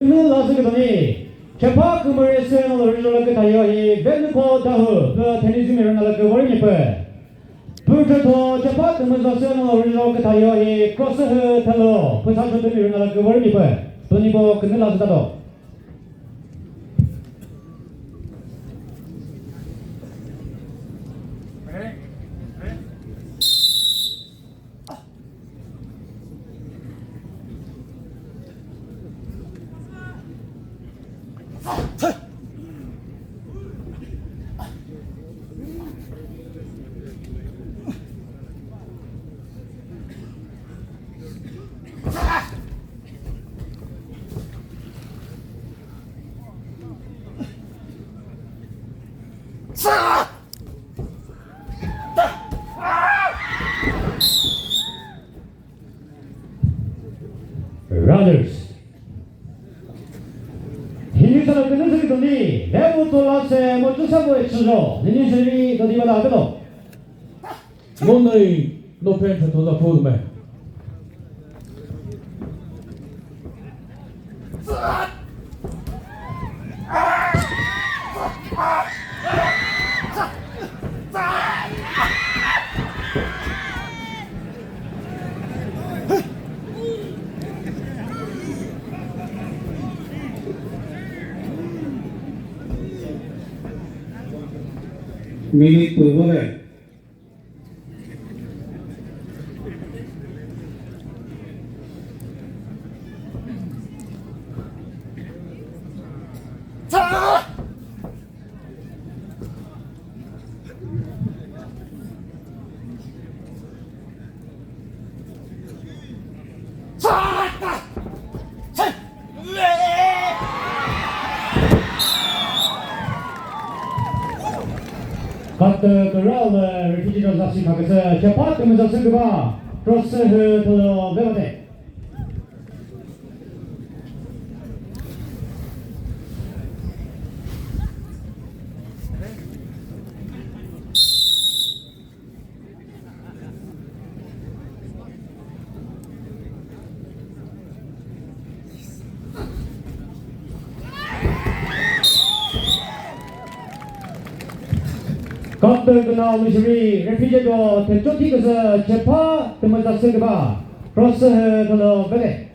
는 라스그더니 제파 그물에 쓰는 얼굴로 그 다이어히 벤코 다후 그 테니즘이라는 날 그 월미프 불토 제파 그물에서 쓰는 얼굴로 그 다이어히 크로스 텔로 그 사촌들이 일어날 그 월미프 돈이고 그는 라스가도 Brothers hinduistan kenen segi doni levo tolase motu sabo echujo nini seri dodi bada abedo Monday no pain to the food man. Minute per Kattı kral refüjiden zasin kakısı cepat kımıza sıkıba cross 텔로 베바데 Kattı kral müşri refüjede teçoti kızı cepat kımıza sıkıba cross 텔로 베데